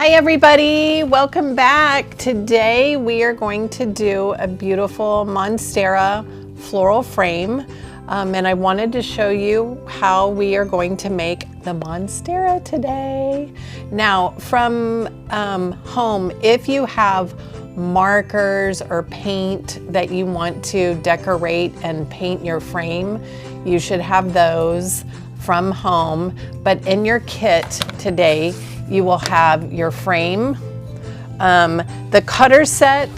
Hi everybody, welcome back. Today we are going to do a beautiful Monstera floral frame and I wanted to show you how we are going to make the Monstera today. Now from home, if you have markers or paint that you want to decorate and paint your frame, you should have those from home. But in your kit today, you will have your frame, the cutter set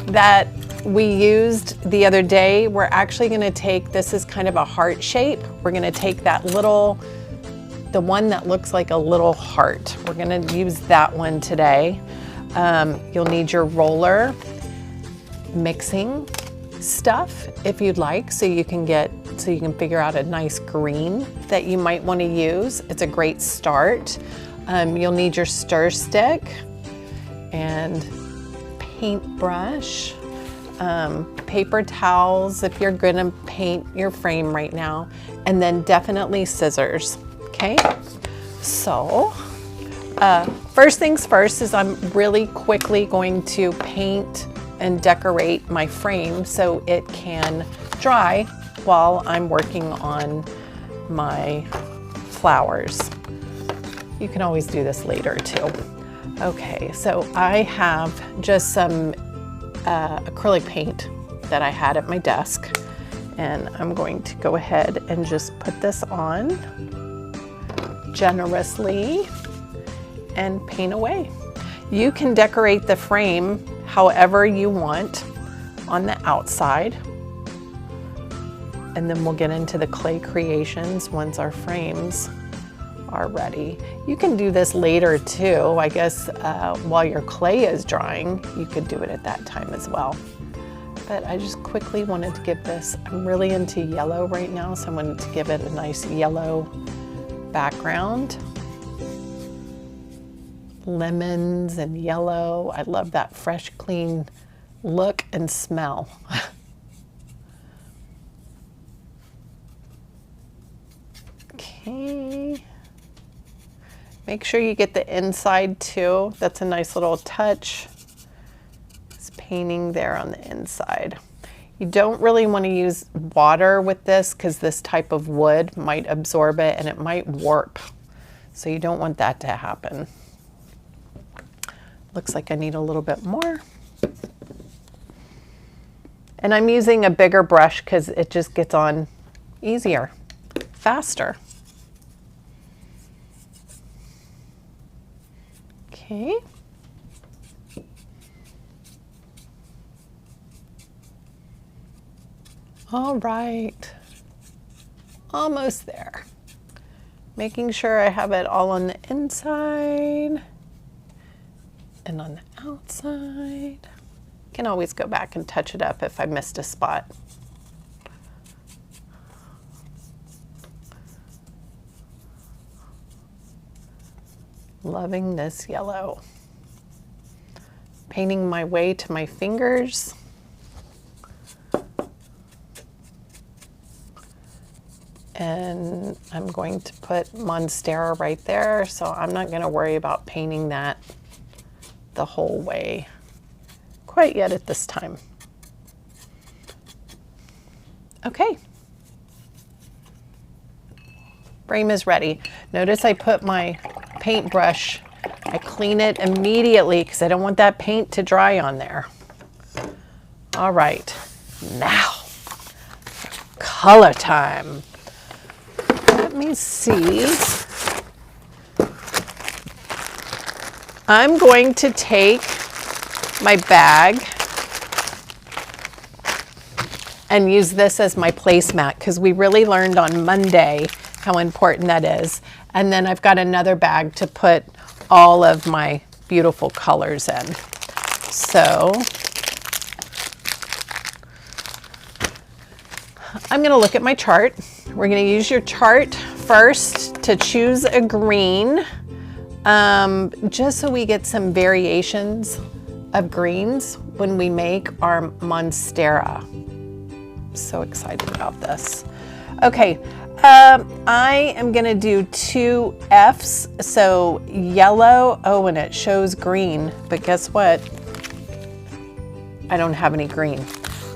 that we used the other day. We're actually going to take, this is kind of a heart shape. We're going to take that little, the one that looks like a little heart. We're going to use that one today. You'll need your roller, mixing stuff if you'd like, so you can figure out a nice green that you might want to use. It's a great start. You'll need your stir stick and paintbrush, paper towels if you're gonna paint your frame right now, and then definitely scissors, okay? So, first things first is I'm really quickly going to paint and decorate my frame so it can dry while I'm working on my flowers. You can always do this later too. Okay, so I have just some acrylic paint that I had at my desk, and I'm going to go ahead and just put this on generously and paint away. You can decorate the frame however you want on the outside, and then we'll get into the clay creations once our frames are ready. You can do this later too. I guess while your clay is drying, you could do it at that time as well. But I just quickly wanted to give this, I'm really into yellow right now, so I wanted to give it a nice yellow background. Lemons and yellow. I love that fresh, clean look and smell. Okay. Make sure you get the inside too. That's a nice little touch. It's painting there on the inside. You don't really want to use water with this because this type of wood might absorb it and it might warp. So you don't want that to happen. Looks like I need a little bit more. And I'm using a bigger brush because it just gets on easier, faster. Okay. All right. Almost there. Making sure I have it all on the inside and on the outside. Can always go back and touch it up if I missed a spot. Loving this yellow. Painting my way to my fingers. And I'm going to put Monstera right there, so I'm not going to worry about painting that the whole way quite yet at this time. Okay. Frame is ready. Notice I put my paintbrush, I clean it immediately because I don't want that paint to dry on there. All right, now color time. Let me see. I'm going to take my bag and use this as my placemat because we really learned on Monday how important that is. And then I've got another bag to put all of my beautiful colors in. So I'm going to look at my chart. We're going to use your chart first to choose a green, just so we get some variations of greens when we make our Monstera. So excited about this. Okay, I am gonna do 2 Fs, so yellow, oh, and it shows green, but guess what? I don't have any green.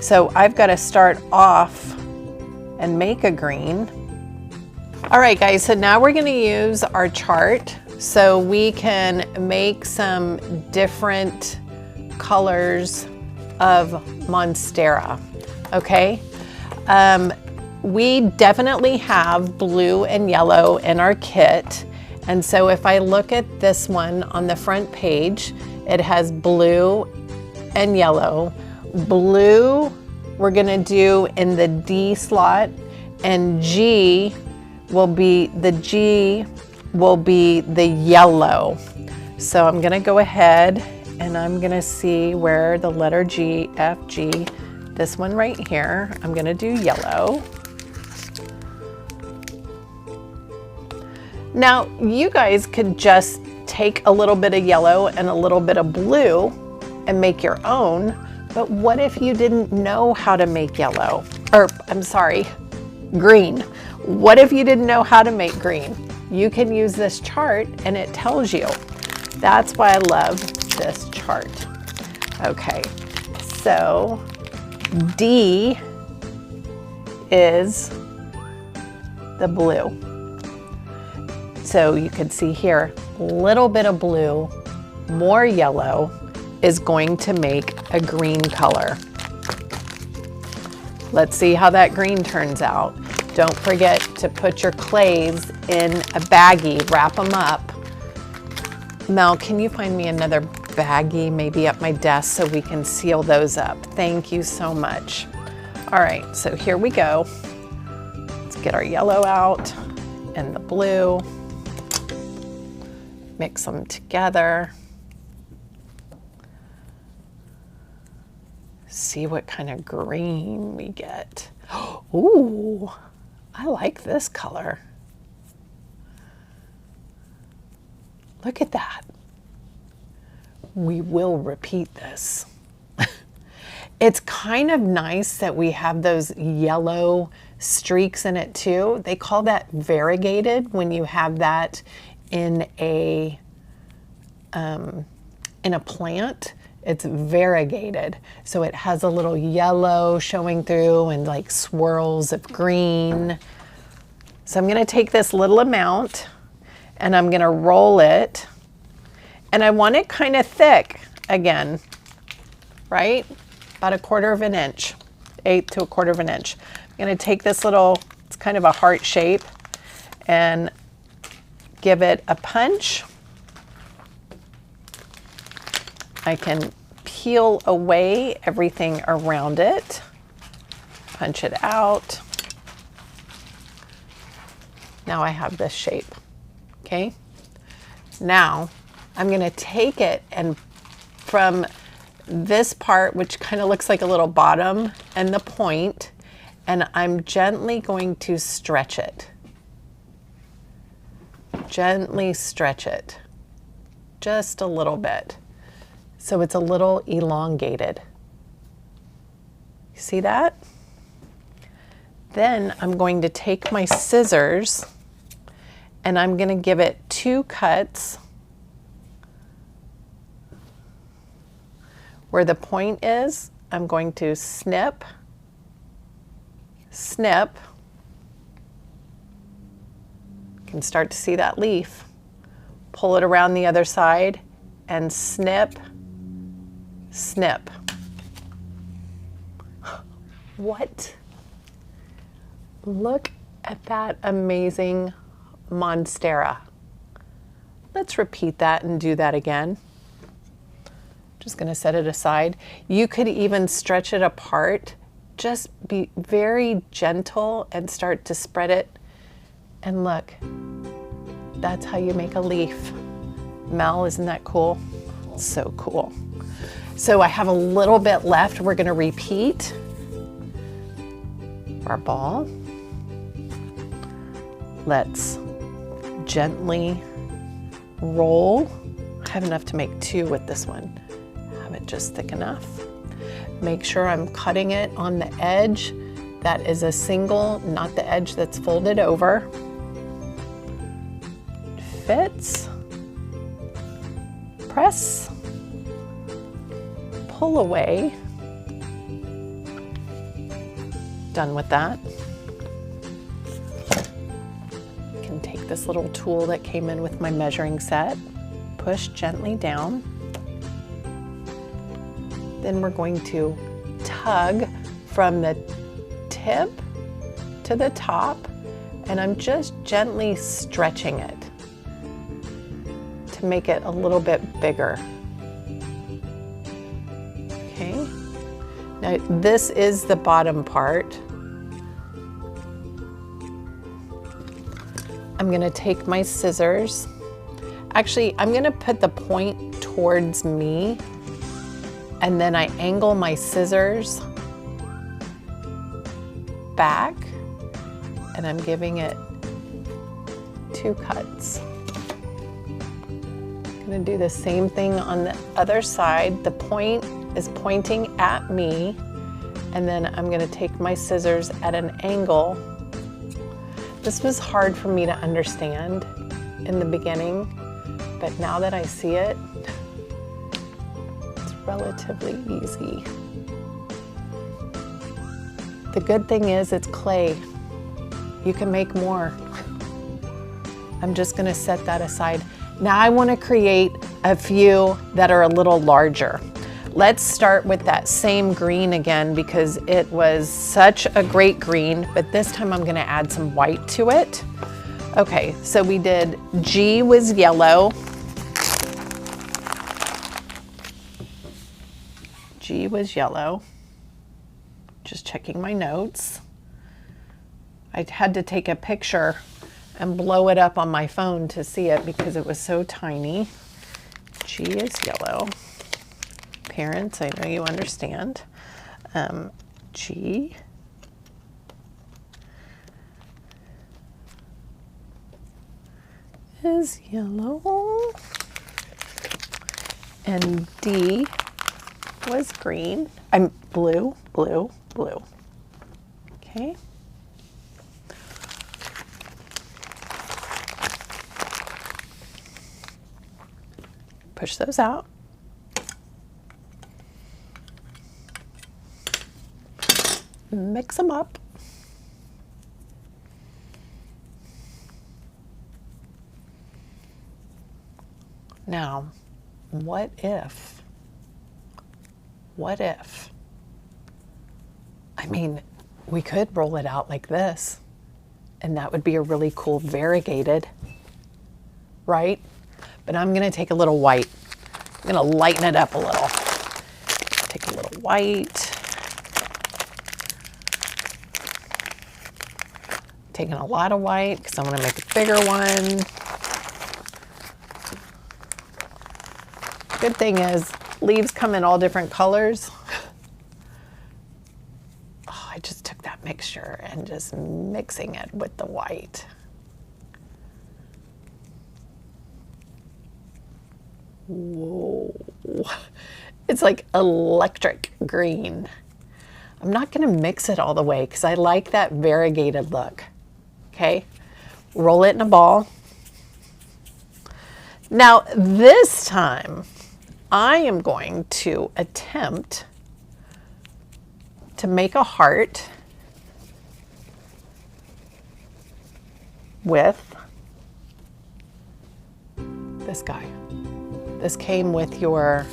So I've gotta start off and make a green. All right, guys, so now we're gonna use our chart so we can make some different colors of Monstera, okay? We definitely have blue and yellow in our kit. And so if I look at this one on the front page, it has blue and yellow. Blue, we're gonna do in the D slot, and G will be the yellow. So I'm gonna go ahead and I'm gonna see where the letter G, F, G, this one right here, I'm gonna do yellow. Now, you guys could just take a little bit of yellow and a little bit of blue and make your own, but what if you didn't know how to make yellow? Or, I'm sorry, green. What if you didn't know how to make green? You can use this chart and it tells you. That's why I love this chart. Okay, so D is the blue. So you can see here, a little bit of blue, more yellow is going to make a green color. Let's see how that green turns out. Don't forget to put your clays in a baggie, wrap them up. Mel, can you find me another baggie maybe at my desk so we can seal those up? Thank you so much. All right, so here we go. Let's get our yellow out and the blue. Mix them together. See what kind of green we get. Ooh, I like this color. Look at that. We will repeat this. It's kind of nice that we have those yellow streaks in it too. They call that variegated when you have that in a plant. It's variegated, so it has a little yellow showing through and like swirls of green. So I'm gonna take this little amount and I'm gonna roll it, and I want it kind of thick again, right? About 1/4 of an inch, 1/8 to 1/4 of an inch. I'm gonna take this little, it's kind of a heart shape, and give it a punch. I can peel away everything around it, punch it out. Now I have this shape, okay? Now I'm gonna take it, and from this part, which kind of looks like a little bottom and the point, and I'm gently going to stretch it. Gently stretch it, just a little bit. So it's a little elongated. You see that? Then I'm going to take my scissors and I'm going to give it 2 cuts where the point is. I'm going to snip, snip. You can start to see that leaf. Pull it around the other side and snip, snip. What? Look at that amazing Monstera. Let's repeat that and do that again. Just gonna set it aside. You could even stretch it apart. Just be very gentle and start to spread it. And look, that's how you make a leaf. Mel, isn't that cool? So cool. So I have a little bit left. We're gonna repeat our ball. Let's gently roll. I have enough to make 2 with this one. Have it just thick enough. Make sure I'm cutting it on the edge that is a single, not the edge that's folded over. Fits. Press. Pull away. Done with that. You can take this little tool that came in with my measuring set, push gently down. Then we're going to tug from the tip to the top, and I'm just gently stretching it to make it a little bit bigger. Okay, now this is the bottom part. I'm gonna take my scissors. Actually, I'm gonna put the point towards me, and then I angle my scissors back, and I'm giving it 2 cuts. I'm gonna do the same thing on the other side. The point is pointing at me, and then I'm gonna take my scissors at an angle. This was hard for me to understand in the beginning, but now that I see it, it's relatively easy. The good thing is it's clay. You can make more. I'm just gonna set that aside. Now I wanna create a few that are a little larger. Let's start with that same green again because it was such a great green, but this time I'm gonna add some white to it. Okay, so we did G was yellow. G was yellow. Just checking my notes. I had to take a picture and blow it up on my phone to see it because it was so tiny. G is yellow. Parents, I know you understand. G. Is yellow. And D was green. I'm blue, blue, blue. Okay. Push those out. Mix them up. Now, what if? I mean, we could roll it out like this, and that would be a really cool variegated, right? But I'm gonna take a little white. I'm gonna lighten it up a little. Take a little white. Taking a lot of white because I want to make a bigger one. Good thing is leaves come in all different colors. Oh, I just took that mixture and just mixing it with the white. Whoa, it's like electric green. I'm not gonna mix it all the way because I like that variegated look. Okay, roll it in a ball. Now this time I am going to attempt to make a heart with this guy. This came with your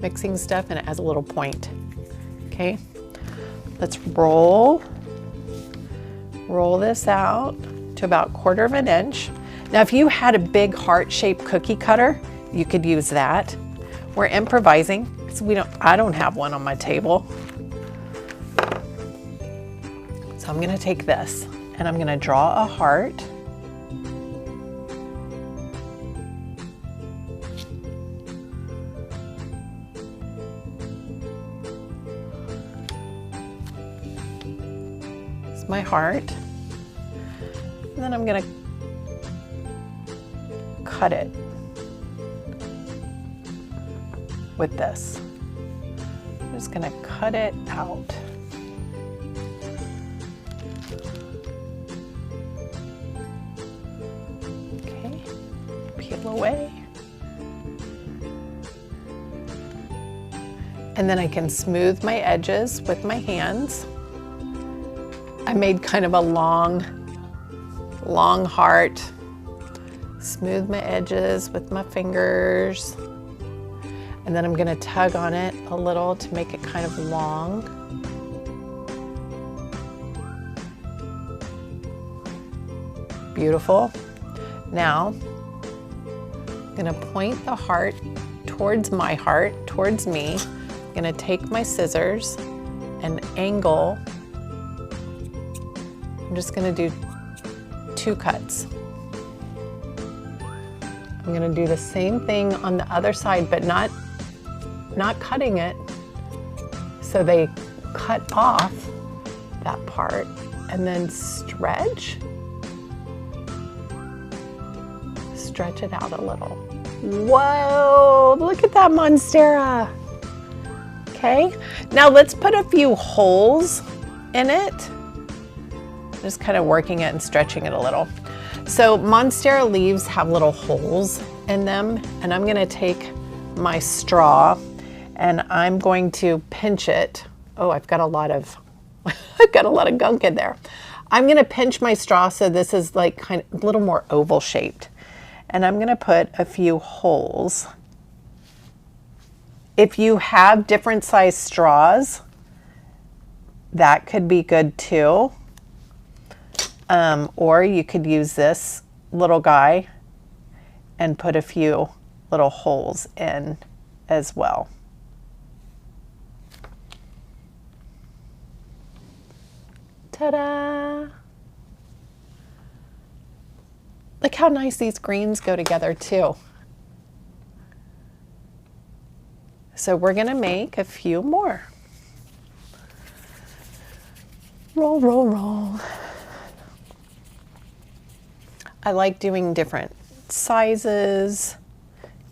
mixing stuff and it has a little point. Okay, let's roll this out to about 1/4 of an inch. Now, if you had a big heart-shaped cookie cutter, you could use that. We're improvising because I don't have one on my table. So I'm gonna take this and I'm gonna draw a heart. It's my heart. And then I'm gonna cut it with this. I'm just gonna cut it out. Peel away. And then I can smooth my edges with my hands. I made kind of a long heart. Smooth my edges with my fingers. And then I'm gonna tug on it a little to make it kind of long. Beautiful. Now, I'm gonna point the heart towards my heart, towards me. I'm gonna take my scissors and angle. I'm just gonna do 2 cuts. I'm gonna do the same thing on the other side, but not cutting it. So they cut off that part and then stretch it out a little. Whoa, look at that monstera. Okay, now let's put a few holes in it. Just kind of working it and stretching it a little. So monstera leaves have little holes in them, and I'm gonna take my straw and I'm going to pinch it. Oh, I've got a lot of gunk in there. I'm gonna pinch my straw so this is like kind of a little more oval shaped. And I'm gonna put a few holes. If you have different size straws, that could be good too. Or you could use this little guy and put a few little holes in as well. Ta-da! Look how nice these greens go together too. So we're gonna make a few more. Roll, roll, roll. I like doing different sizes,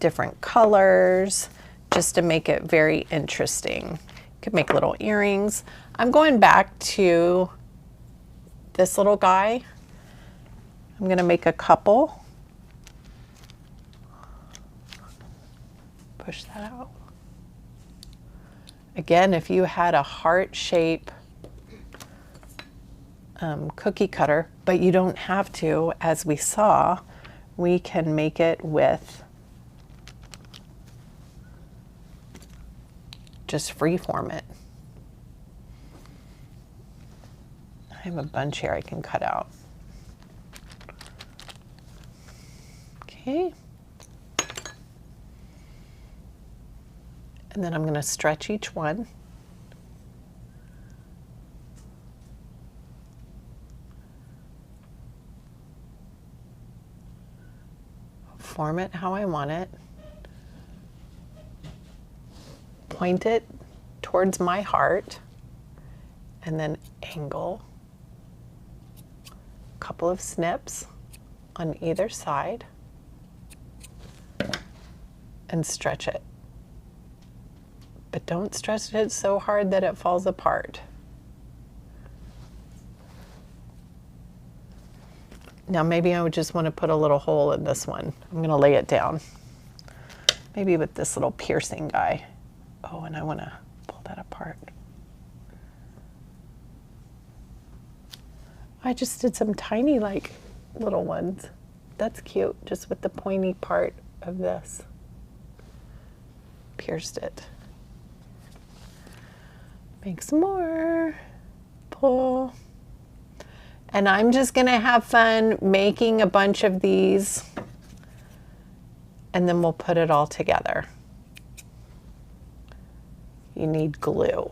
different colors, just to make it very interesting. You could make little earrings. I'm going back to this little guy. I'm gonna make a couple. Push that out. Again, if you had a heart shape cookie cutter, but you don't have to, as we saw, we can make it with just freeform it. I have a bunch here I can cut out. Okay. And then I'm going to stretch each one. Form it how I want it. Point it towards my heart and then angle. A couple of snips on either side and stretch it. But don't stretch it so hard that it falls apart. Now maybe I would just want to put a little hole in this one. I'm going to lay it down. Maybe with this little piercing guy. Oh, and I want to pull that apart. I just did some tiny like little ones. That's cute, just with the pointy part of this. Pierced it. Make some more. Pull. And I'm just gonna have fun making a bunch of these, and then we'll put it all together. You need glue.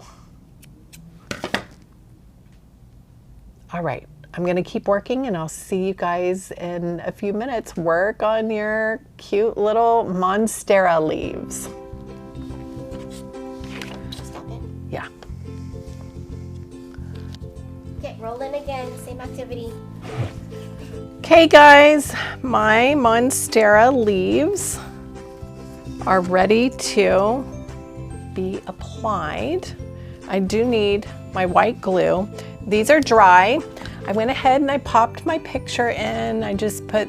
All right, I'm gonna keep working and I'll see you guys in a few minutes. Work on your cute little monstera leaves. Yeah. Okay, roll in again, same activity. Okay guys, my monstera leaves are ready to be applied. I do need my white glue. These are dry. I went ahead and I popped my picture in. I just put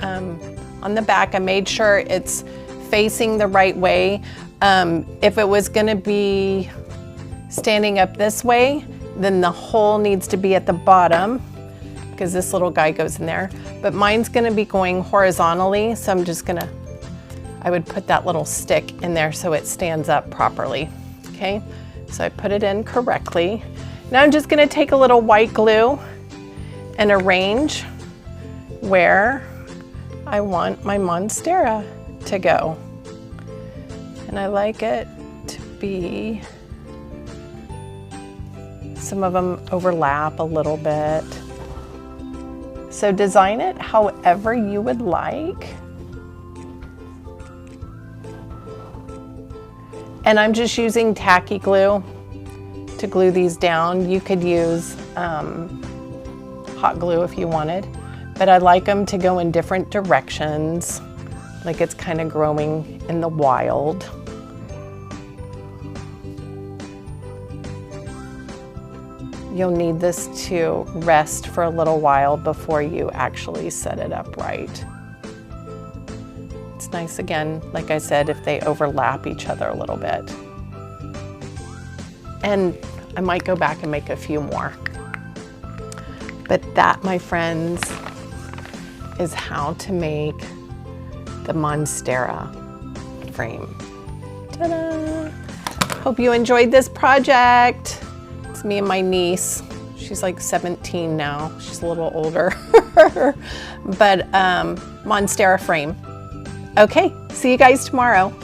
on on the back. I made sure it's facing the right way. If it was gonna be standing up this way, then the hole needs to be at the bottom because this little guy goes in there. But mine's gonna be going horizontally, so I'm just gonna, I would put that little stick in there so it stands up properly, okay? So I put it in correctly. Now I'm just gonna take a little white glue and arrange where I want my monstera to go. And I like it to be, some of them overlap a little bit. So design it however you would like. And I'm just using tacky glue to glue these down. You could use hot glue if you wanted, but I like them to go in different directions, like it's kind of growing in the wild. You'll need this to rest for a little while before you actually set it up right. It's nice, again, like I said, if they overlap each other a little bit. And I might go back and make a few more. But that, my friends, is how to make the monstera frame. Ta-da! Hope you enjoyed this project. It's me and my niece. She's like 17 now. She's a little older. But monstera frame. Okay, see you guys tomorrow.